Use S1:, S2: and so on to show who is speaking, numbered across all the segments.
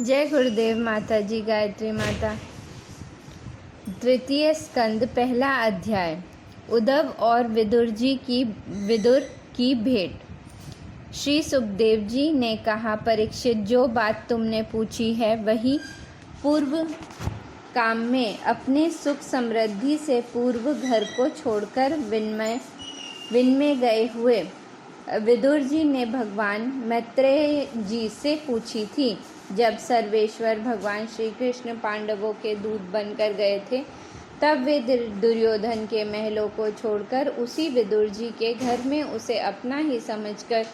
S1: जय गुरुदेव माता जी। गायत्री माता। तृतीय स्कंद, पहला अध्याय। उद्धव और विदुर की भेंट। श्री सुखदेव जी ने कहा, परीक्षित, जो बात तुमने पूछी है वही पूर्व काम में अपने सुख समृद्धि से पूर्व घर को छोड़कर वन में गए हुए विदुर जी ने भगवान मैत्रेय जी से पूछी थी। जब सर्वेश्वर भगवान श्री कृष्ण पांडवों के दूत बनकर गए थे, तब वे दुर्योधन के महलों को छोड़कर उसी विदुर जी के घर में उसे अपना ही समझकर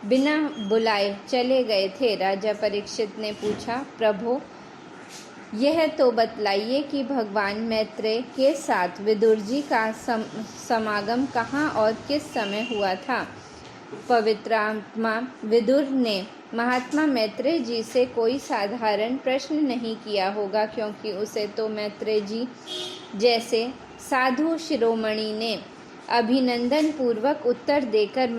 S1: बिना बुलाए चले गए थे। राजा परीक्षित ने पूछा, प्रभो, यह तो बतलाइए कि भगवान मैत्रेय के साथ विदुर जी का समागम कहाँ और किस समय हुआ था। पवित्र आत्मा विदुर ने महात्मा मैत्रेय जी से कोई साधारण प्रश्न नहीं किया होगा, क्योंकि उसे तो मैत्रेय जी जैसे साधु शिरोमणि ने अभिनंदन पूर्वक उत्तर देकर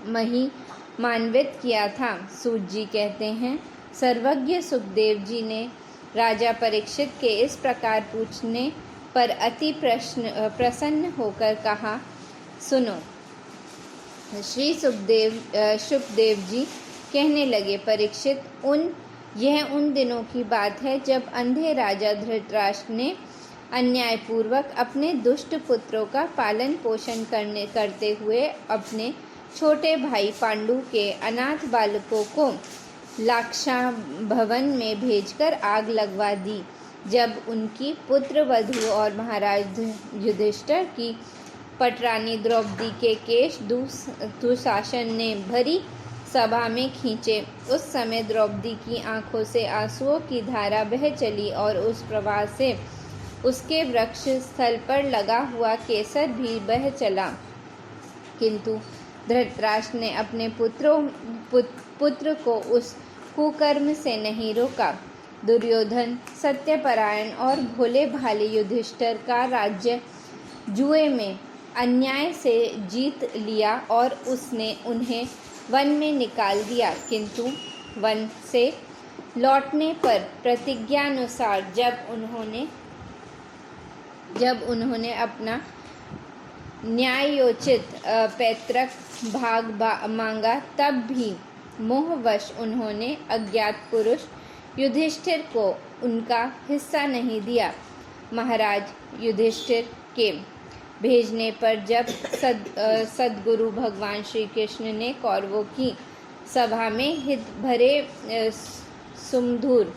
S1: महिमान्वित किया था। सूत जी कहते हैं, सर्वज्ञ सुखदेव जी ने राजा परीक्षित के इस प्रकार पूछने पर अति प्रसन्न होकर कहा, सुनो। श्री सुखदेव जी कहने लगे, परीक्षित, यह उन दिनों की बात है जब अंधे राजा धृतराष्ट्र ने अन्यायपूर्वक अपने दुष्ट पुत्रों का पालन पोषण करते हुए अपने छोटे भाई पांडु के अनाथ बालकों को लाक्षा भवन में भेजकर आग लगवा दी। जब उनकी पुत्र वधू और महाराज युधिष्ठिर की पटरानी द्रौपदी के केश दुशासन ने भरी सभा में खींचे, उस समय द्रौपदी की आंखों से आंसुओं की धारा बह चली और उस प्रवाह से उसके वक्ष स्थल पर लगा हुआ केसर भी बह चला। किंतु धृतराष्ट्र ने अपने पुत्र को उस कुकर्म से नहीं रोका। दुर्योधन सत्यपरायण और भोले भाले युधिष्ठिर का राज्य जुए में अन्याय से जीत लिया और उसने उन्हें वन में निकाल दिया। किंतु वन से लौटने पर प्रतिज्ञानुसार जब उन्होंने अपना न्यायोचित पैतृक भाग मांगा, तब भी मोहवश उन्होंने अज्ञात पुरुष युधिष्ठिर को उनका हिस्सा नहीं दिया। महाराज युधिष्ठिर के भेजने पर जब सद्गुरु भगवान श्री कृष्ण ने कौरवों की सभा में हित भरे सुमधुर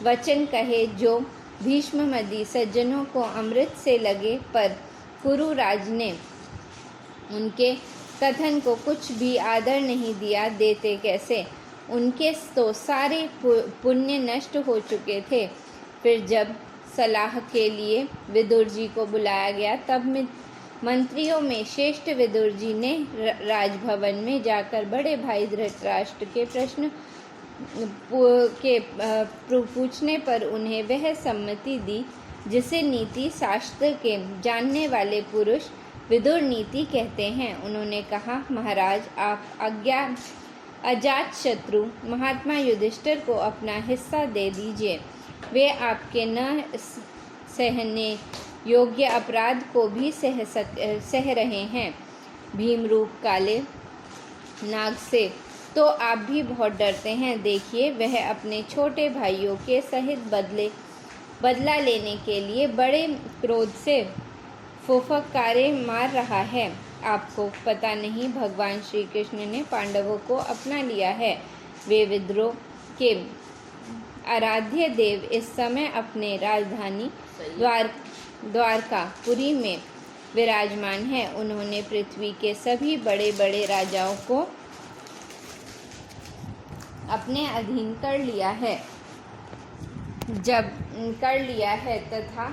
S1: वचन कहे, जो भीष्मादि सज्जनों को अमृत से लगे, पर कुरुराज ने उनके कथन को कुछ भी आदर नहीं दिया, देते कैसे, उनके तो सारे पुण्य नष्ट हो चुके थे। फिर जब सलाह के लिए विदुर जी को बुलाया गया, तब मंत्रियों में श्रेष्ठ विदुर जी ने राजभवन में जाकर बड़े भाई धृतराष्ट्र के प्रश्न के पूछने पर उन्हें वह सम्मति दी जिसे नीति शास्त्र के जानने वाले पुरुष विदुर नीति कहते हैं। उन्होंने कहा, महाराज, आप अजात शत्रु महात्मा युधिष्ठिर को अपना हिस्सा दे दीजिए। वे आपके न सहने योग्य अपराध को भी सह रहे हैं। भीमरूप काले नाग से तो आप भी बहुत डरते हैं। देखिए, वह अपने छोटे भाइयों के सहित बदला लेने के लिए बड़े क्रोध से फुफकारे मार रहा है। आपको पता नहीं, भगवान श्री कृष्ण ने पांडवों को अपना लिया है। वे विद्रोह के आराध्य देव इस समय अपने राजधानी द्वारकापुरी में विराजमान है। उन्होंने पृथ्वी के सभी बड़े बड़े राजाओं को अपने अधीन कर लिया है, तथा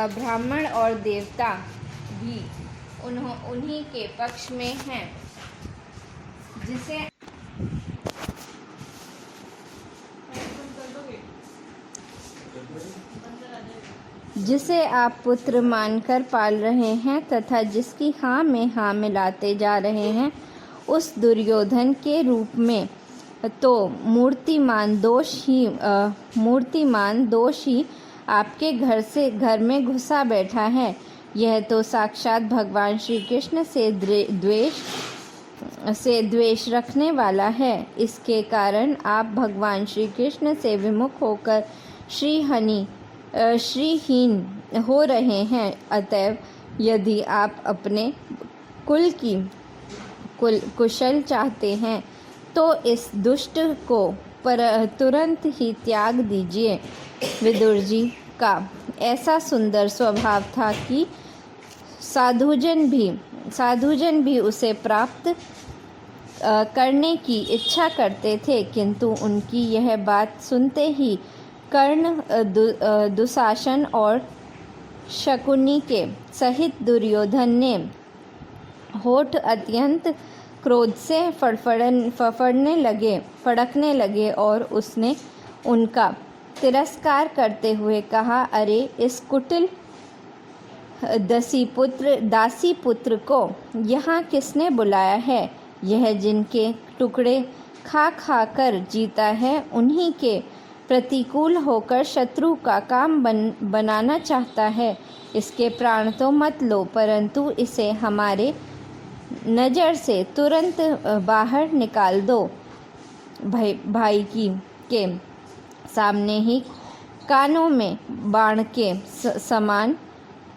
S1: ब्राह्मण और देवता भी उन्हीं के पक्ष में हैं। जिसे आप पुत्र मानकर पाल रहे हैं तथा जिसकी हाँ में हाँ मिलाते जा रहे हैं, उस दुर्योधन के रूप में तो मूर्तिमान दोष ही आपके घर में घुसा बैठा है। यह तो साक्षात भगवान श्री कृष्ण से द्वेष रखने वाला है। इसके कारण आप भगवान श्री कृष्ण से विमुख होकर श्रीहीन हो रहे हैं। अतएव यदि आप अपने कुल की कुशल चाहते हैं तो इस दुष्ट को तुरंत ही त्याग दीजिए। विदुर जी का ऐसा सुंदर स्वभाव था कि साधुजन भी उसे प्राप्त करने की इच्छा करते थे, किंतु उनकी यह बात सुनते ही कर्ण, दुशासन और शकुनी के सहित दुर्योधन ने होठ अत्यंत क्रोध से फड़कने लगे और उसने उनका तिरस्कार करते हुए कहा, अरे इस कुटिल दासी पुत्र को यहाँ किसने बुलाया है? यह जिनके टुकड़े खा कर जीता है, उन्हीं के प्रतिकूल होकर शत्रु का काम बनाना चाहता है। इसके प्राण तो मत लो, परंतु इसे हमारे नज़र से तुरंत बाहर निकाल दो। भाई के सामने ही कानों में बाण के समान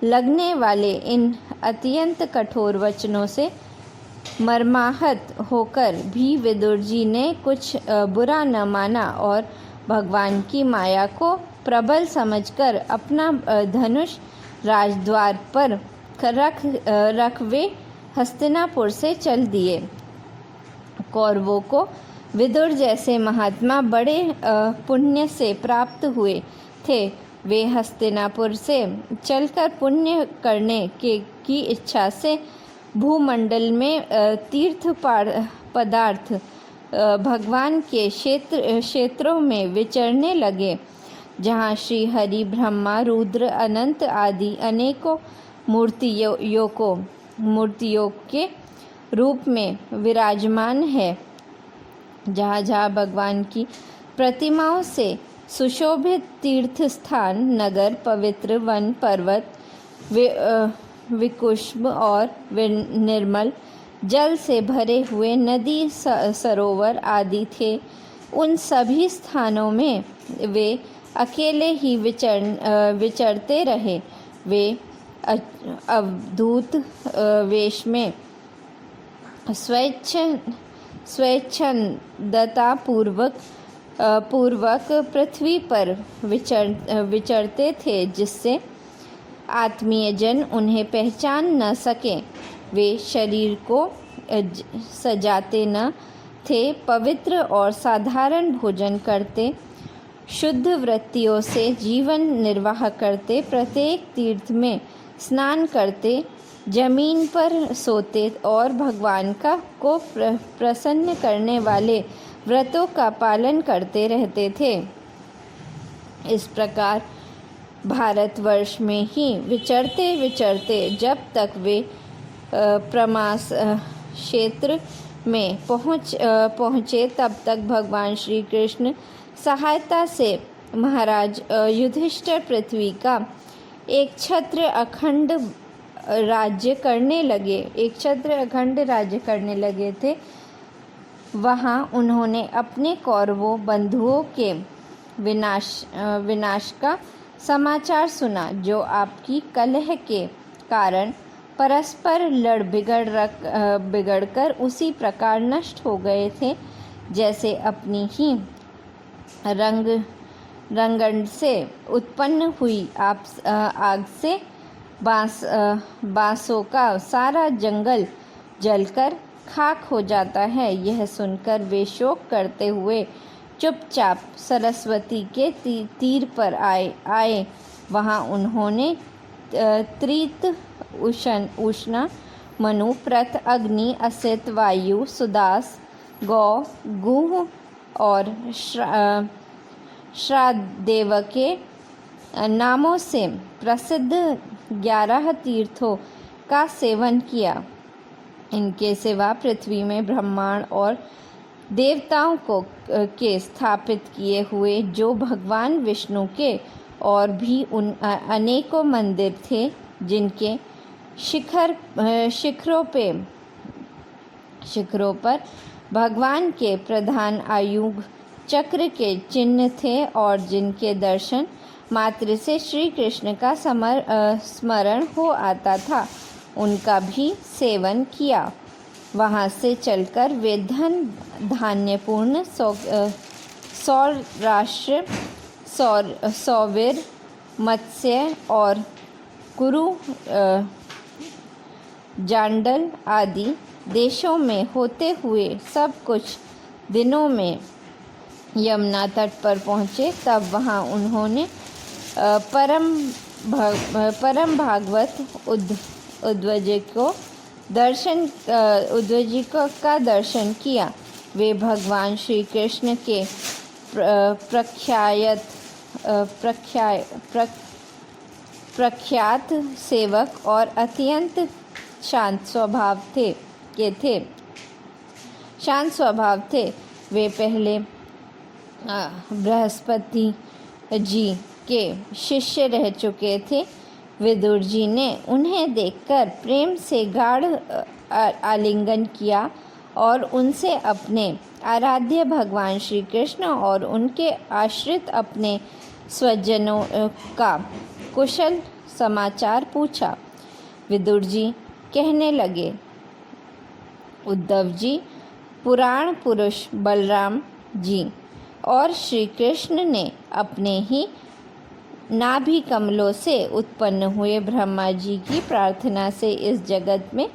S1: लगने वाले इन अत्यंत कठोर वचनों से मर्माहत होकर भी विदुर जी ने कुछ बुरा न माना और भगवान की माया को प्रबल समझकर अपना धनुष राजद्वार पर रख वे हस्तिनापुर से चल दिए। कौरवों को विदुर जैसे महात्मा बड़े पुण्य से प्राप्त हुए थे। वे हस्तिनापुर से चलकर पुण्य करने की इच्छा से भूमंडल में तीर्थ पदार्थ भगवान के क्षेत्रों में विचरने लगे, जहाँ श्री हरि, ब्रह्मा, रुद्र, अनंत आदि अनेकों मूर्तियों के रूप में विराजमान है। जहाँ जहाँ भगवान की प्रतिमाओं से सुशोभित तीर्थ स्थान, नगर, पवित्र वन, पर्वत, विकुष्म और निर्मल जल से भरे हुए नदी, सरोवर आदि थे, उन सभी स्थानों में वे अकेले ही विचरते रहे। वे अवधूत वेश में स्वच्छंदता पूर्वक पृथ्वी पर विचरते थे, जिससे आत्मीय जन उन्हें पहचान न सके। वे शरीर को सजाते न थे, पवित्र और साधारण भोजन करते, शुद्ध वृत्तियों से जीवन निर्वाह करते, प्रत्येक तीर्थ में स्नान करते, जमीन पर सोते और भगवान को प्रसन्न करने वाले व्रतों का पालन करते रहते थे। इस प्रकार भारतवर्ष में ही विचरते विचरते जब तक वे प्रमास क्षेत्र में पहुँचे, तब तक भगवान श्री कृष्ण सहायता से महाराज युधिष्ठिर पृथ्वी का एक छत्र अखंड राज्य करने लगे थे। वहाँ उन्होंने अपने कौरवों बंधुओं के विनाश का समाचार सुना, जो आपकी कलह के कारण परस्पर लड़ बिगड़कर उसी प्रकार नष्ट हो गए थे, जैसे अपनी ही रंगण से उत्पन्न हुई आग से बांसों का सारा जंगल जलकर खाक हो जाता है। यह सुनकर वे शोक करते हुए चुपचाप सरस्वती के तीर पर आए। वहाँ उन्होंने त्रित, उष्ण, मनु, प्रत, अग्नि, असित, वायु, सुदास, गौ, गुह और श्रादेव के नामों से प्रसिद्ध 11 तीर्थों का सेवन किया। इनके सिवा पृथ्वी में ब्रह्मांड और देवताओं को के स्थापित किए हुए जो भगवान विष्णु के और भी उन अनेकों मंदिर थे जिनके शिखरों पर भगवान के प्रधान आयुध चक्र के चिन्ह थे और जिनके दर्शन मात्र से श्री कृष्ण का स्मरण हो आता था, उनका भी सेवन किया। वहाँ से चलकर वे धन धान्यपूर्ण सौराष्ट्र, सौवीर, मत्स्य और कुरु, जांडल आदि देशों में होते हुए सब कुछ दिनों में यमुना तट पर पहुँचे। तब वहाँ उन्होंने परम भागवत उद्धवजी का दर्शन किया। वे भगवान श्री कृष्ण के प्रख्यात सेवक और अत्यंत शांत स्वभाव थे। वे पहले बृहस्पति जी के शिष्य रह चुके थे। विदुर जी ने उन्हें देखकर प्रेम से गाढ़ आलिंगन किया और उनसे अपने आराध्य भगवान श्री कृष्ण और उनके आश्रित अपने स्वजनों का कुशल समाचार पूछा। विदुर जी कहने लगे, उद्धव जी, पुराण पुरुष बलराम जी और श्री कृष्ण ने अपने ही नाभि कमलों से उत्पन्न हुए ब्रह्मा जी की प्रार्थना से इस जगत में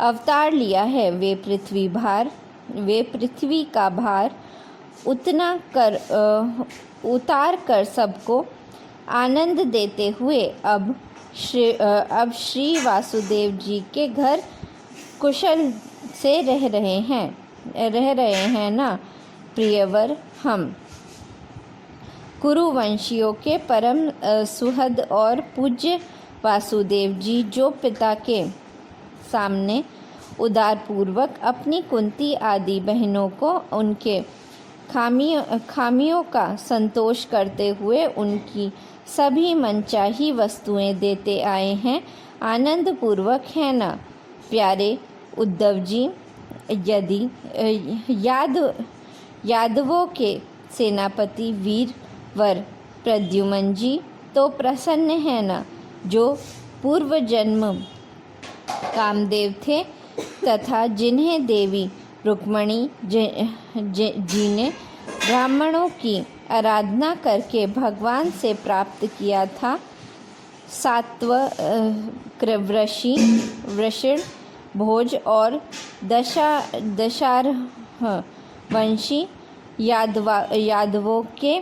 S1: अवतार लिया है। वे पृथ्वी का भार उतार कर सबको आनंद देते हुए अब श्री वासुदेव जी के घर कुशल से रह रहे हैं ना प्रियवर। हम कुरुवंशियों के परम सुहृद और पूज्य वासुदेव जी जो पिता के सामने उदारपूर्वक अपनी कुंती आदि बहनों को उनके खामियों का संतोष करते हुए उनकी सभी मनचाही वस्तुएं देते आए हैं, आनंद पूर्वक है ना प्यारे उद्धव जी। यदि यादवों के सेनापति वीरवर प्रद्युमन जी तो प्रसन्न है ना, जो पूर्व जन्म कामदेव थे तथा जिन्हें देवी रुक्मणी जी ने ब्राह्मणों की आराधना करके भगवान से प्राप्त किया था। वृषण भोज और दशारवंशी यादवों के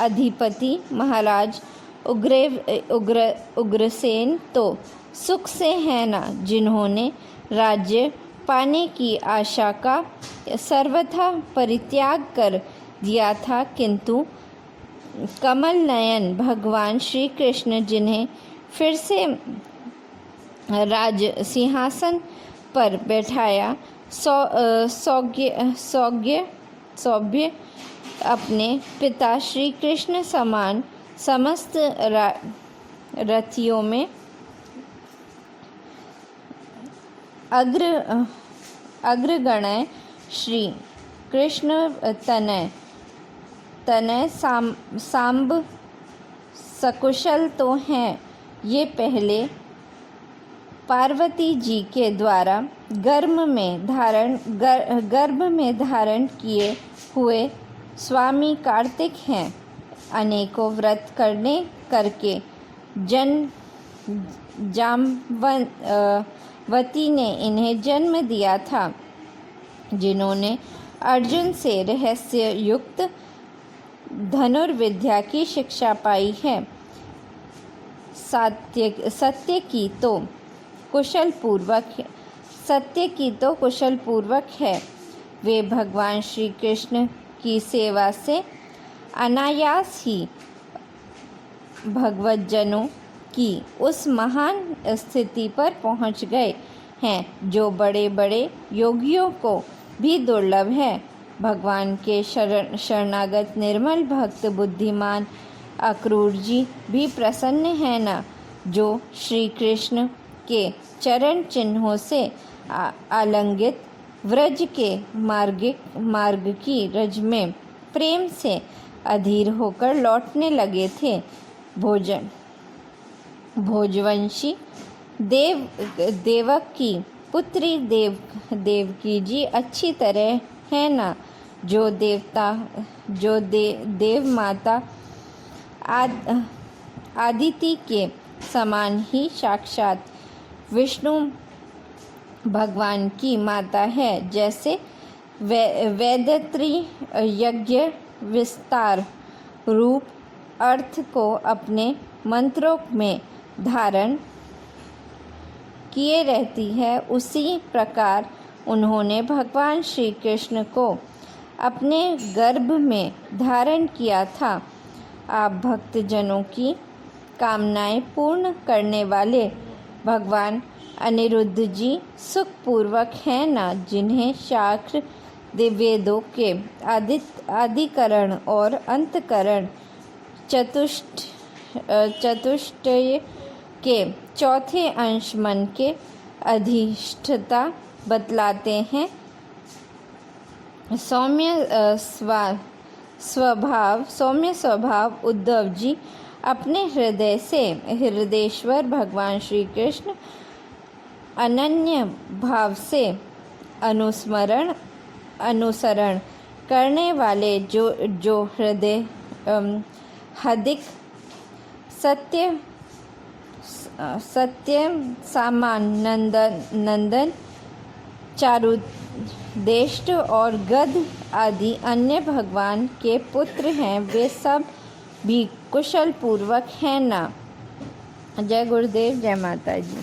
S1: अधिपति महाराज उग्रसेन तो सुख से है ना, जिन्होंने राज्य पाने की आशा का सर्वथा परित्याग कर दिया था, किंतु कमल नयन भगवान श्री कृष्ण जिन्हें फिर से राज सिंहासन पर बैठाया, सौभ्य अपने पिता श्री कृष्ण समान समस्त रथियों में अग्रगण्य श्री कृष्ण तनय सांब सकुशल तो हैं। ये पहले पार्वती जी के द्वारा गर्भ में धारण किए हुए स्वामी कार्तिक हैं। अनेकों व्रत करके जाम्बवती ने इन्हें जन्म दिया था, जिन्होंने अर्जुन से रहस्य युक्त धनुर्विद्या की शिक्षा पाई है। सत्य की तो कुशल पूर्वक है। वे भगवान श्री कृष्ण की सेवा से अनायास ही भगवतजनों की उस महान स्थिति पर पहुंच गए हैं जो बड़े बड़े योगियों को भी दुर्लभ है। भगवान के शरणागत निर्मल भक्त बुद्धिमान अक्रूर जी भी प्रसन्न है ना, जो श्री कृष्ण के चरण चिन्हों से आलंगित व्रज के मार्ग की रज में प्रेम से अधीर होकर लौटने लगे थे। भोजवंशी देवक की पुत्री देवकी जी अच्छी तरह है ना, जो देव माता आदिति के समान ही साक्षात विष्णु भगवान की माता है। जैसे वेदत्री यज्ञ विस्तार रूप अर्थ को अपने मंत्रों में धारण किए रहती है, उसी प्रकार उन्होंने भगवान श्री कृष्ण को अपने गर्भ में धारण किया था। आप भक्तजनों की कामनाएं पूर्ण करने वाले भगवान अनिरुद्ध जी सुखपूर्वक हैं ना, जिन्हें शास्त्र वेदों के आदिकरण और अंतकरण चतुष्टय के चौथे अंश मन के अधिष्ठता बतलाते हैं। सौम्य स्वभाव उद्धव जी अपने हृदय से हृदयेश्वर भगवान श्री कृष्ण अनन्य भाव से अनुसरण करने वाले जो हृदय हदिक सत्य सामान नंदन चारुदेष्ट और गद आदि अन्य भगवान के पुत्र हैं, वे सब भी कुशल पूर्वक हैं ना। जय गुरुदेव, जय माता जी।